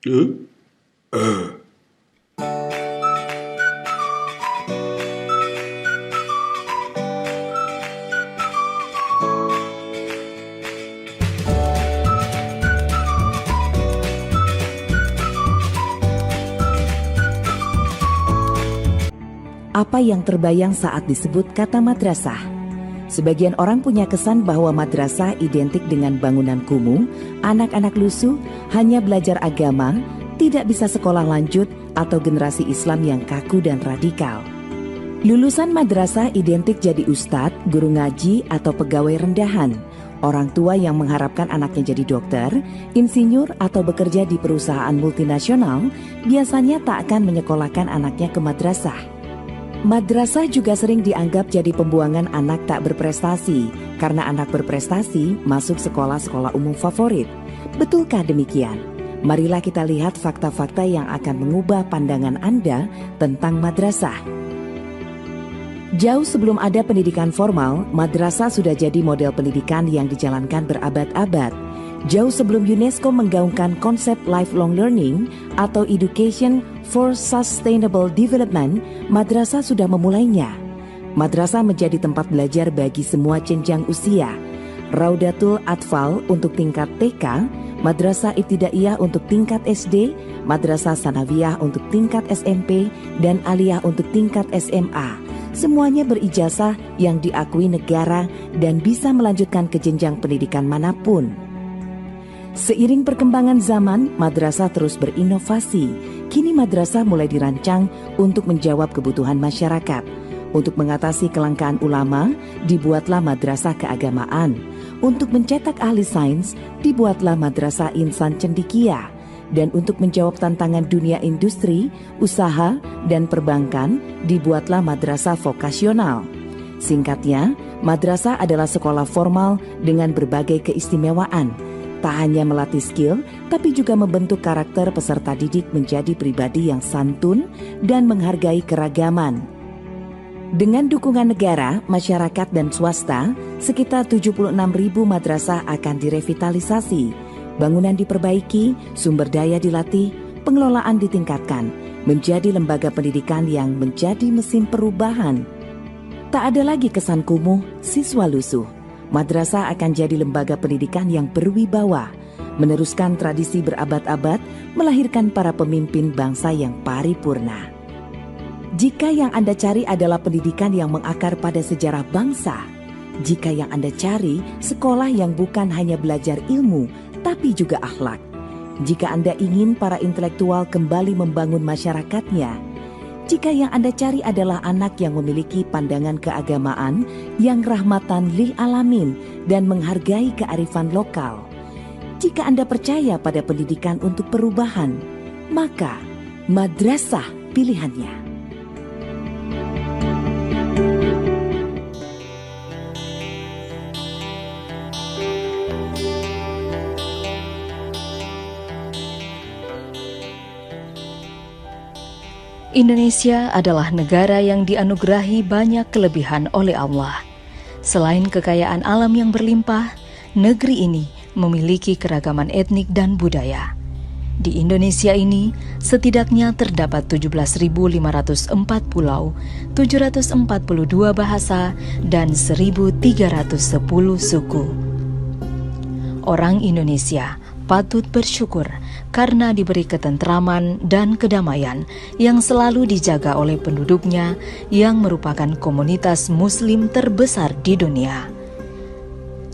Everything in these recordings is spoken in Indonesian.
Apa yang terbayang saat disebut kata madrasah? Sebagian orang punya kesan bahwa madrasah identik dengan bangunan kumuh, anak-anak lusuh, hanya belajar agama, tidak bisa sekolah lanjut, atau generasi Islam yang kaku dan radikal. Lulusan madrasah identik jadi ustadz, guru ngaji, atau pegawai rendahan. Orang tua yang mengharapkan anaknya jadi dokter, insinyur, atau bekerja di perusahaan multinasional, biasanya tak akan menyekolahkan anaknya ke madrasah. Madrasah juga sering dianggap jadi pembuangan anak tak berprestasi, karena anak berprestasi masuk sekolah-sekolah umum favorit. Betulkah demikian? Marilah kita lihat fakta-fakta yang akan mengubah pandangan Anda tentang madrasah. Jauh sebelum ada pendidikan formal, madrasah sudah jadi model pendidikan yang dijalankan berabad-abad. Jauh sebelum UNESCO menggaungkan konsep lifelong learning atau education for sustainable development, madrasah sudah memulainya. Madrasah menjadi tempat belajar bagi semua jenjang usia. Raudatul Atfal untuk tingkat TK, Madrasah Ibtidaiyah untuk tingkat SD, Madrasah Sanawiyah untuk tingkat SMP, dan Aliyah untuk tingkat SMA. Semuanya berijazah yang diakui negara dan bisa melanjutkan ke jenjang pendidikan manapun. Seiring perkembangan zaman, madrasah terus berinovasi. Kini madrasah mulai dirancang untuk menjawab kebutuhan masyarakat. Untuk mengatasi kelangkaan ulama, dibuatlah madrasah keagamaan. Untuk mencetak ahli sains, dibuatlah madrasah insan cendekia. Dan untuk menjawab tantangan dunia industri, usaha, dan perbankan, dibuatlah madrasah vokasional. Singkatnya, madrasah adalah sekolah formal dengan berbagai keistimewaan. Tak hanya melatih skill, tapi juga membentuk karakter peserta didik menjadi pribadi yang santun dan menghargai keragaman. Dengan dukungan negara, masyarakat, dan swasta, sekitar 76.000 madrasah akan direvitalisasi. Bangunan diperbaiki, sumber daya dilatih, pengelolaan ditingkatkan, menjadi lembaga pendidikan yang menjadi mesin perubahan. Tak ada lagi kesan kumuh, siswa lusuh. Madrasah akan jadi lembaga pendidikan yang berwibawa, meneruskan tradisi berabad-abad, melahirkan para pemimpin bangsa yang paripurna. Jika yang Anda cari adalah pendidikan yang mengakar pada sejarah bangsa, jika yang Anda cari sekolah yang bukan hanya belajar ilmu, tapi juga akhlak, jika Anda ingin para intelektual kembali membangun masyarakatnya, jika yang Anda cari adalah anak yang memiliki pandangan keagamaan yang rahmatan lil alamin dan menghargai kearifan lokal, jika Anda percaya pada pendidikan untuk perubahan, maka madrasah pilihannya. Indonesia adalah negara yang dianugerahi banyak kelebihan oleh Allah. Selain kekayaan alam yang berlimpah, negeri ini memiliki keragaman etnik dan budaya. Di Indonesia ini, setidaknya terdapat 17.504 pulau, 742 bahasa, dan 1.310 suku. Orang Indonesia patut bersyukur karena diberi ketentraman dan kedamaian yang selalu dijaga oleh penduduknya yang merupakan komunitas Muslim terbesar di dunia.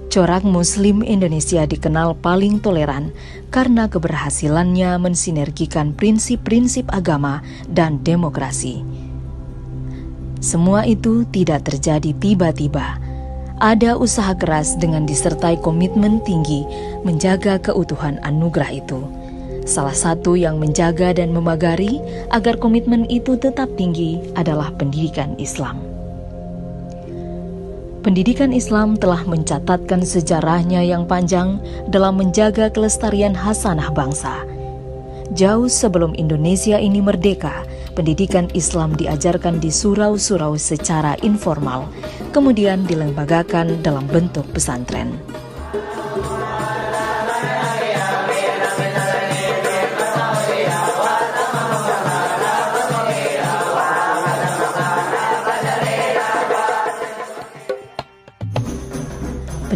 Corak Muslim Indonesia dikenal paling toleran karena keberhasilannya mensinergikan prinsip-prinsip agama dan demokrasi. Semua itu tidak terjadi tiba-tiba. Ada usaha keras dengan disertai komitmen tinggi menjaga keutuhan anugerah itu. Salah satu yang menjaga dan memagari agar komitmen itu tetap tinggi adalah pendidikan Islam. Pendidikan Islam telah mencatatkan sejarahnya yang panjang dalam menjaga kelestarian hasanah bangsa. Jauh sebelum Indonesia ini merdeka, pendidikan Islam diajarkan di surau-surau secara informal, kemudian dilembagakan dalam bentuk pesantren.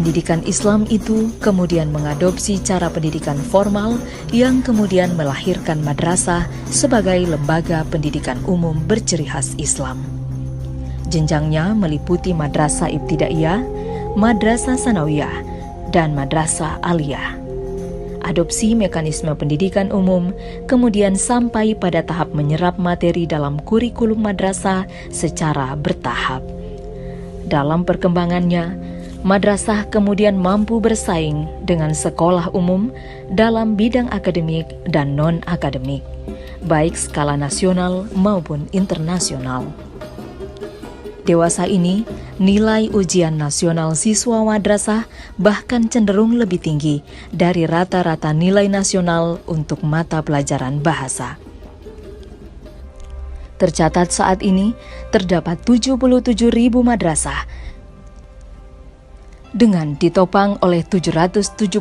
pendidikan Islam itu kemudian mengadopsi cara pendidikan formal yang kemudian melahirkan madrasah sebagai lembaga pendidikan umum berciri khas Islam. Jenjangnya meliputi madrasah ibtidaiyah, madrasah sanawiyah, dan madrasah aliyah. Adopsi mekanisme pendidikan umum kemudian sampai pada tahap menyerap materi dalam kurikulum madrasah secara bertahap. Dalam perkembangannya, madrasah kemudian mampu bersaing dengan sekolah umum dalam bidang akademik dan non-akademik, baik skala nasional maupun internasional. Dewasa ini, nilai ujian nasional siswa madrasah bahkan cenderung lebih tinggi dari rata-rata nilai nasional untuk mata pelajaran bahasa. Tercatat saat ini, terdapat 77.000 madrasah dengan ditopang oleh 776.000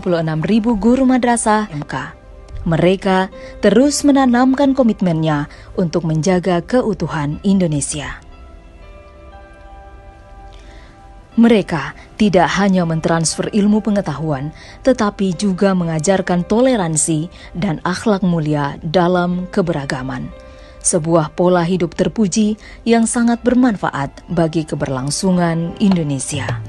guru madrasah MK. Mereka terus menanamkan komitmennya untuk menjaga keutuhan Indonesia. Mereka tidak hanya mentransfer ilmu pengetahuan, tetapi juga mengajarkan toleransi dan akhlak mulia dalam keberagaman. Sebuah pola hidup terpuji yang sangat bermanfaat bagi keberlangsungan Indonesia.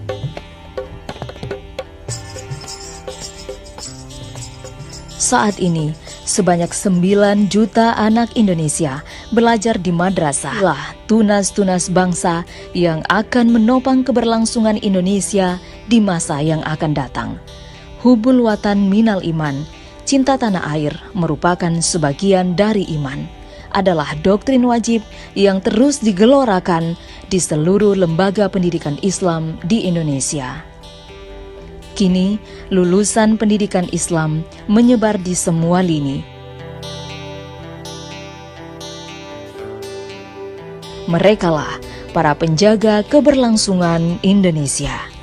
Saat ini, sebanyak 9 juta anak Indonesia belajar di madrasah. Inilah tunas-tunas bangsa yang akan menopang keberlangsungan Indonesia di masa yang akan datang. Hubul watan minal iman, cinta tanah air merupakan sebagian dari iman, adalah doktrin wajib yang terus digelorakan di seluruh lembaga pendidikan Islam di Indonesia. Kini, lulusan pendidikan Islam menyebar di semua lini. Merekalah para penjaga keberlangsungan Indonesia.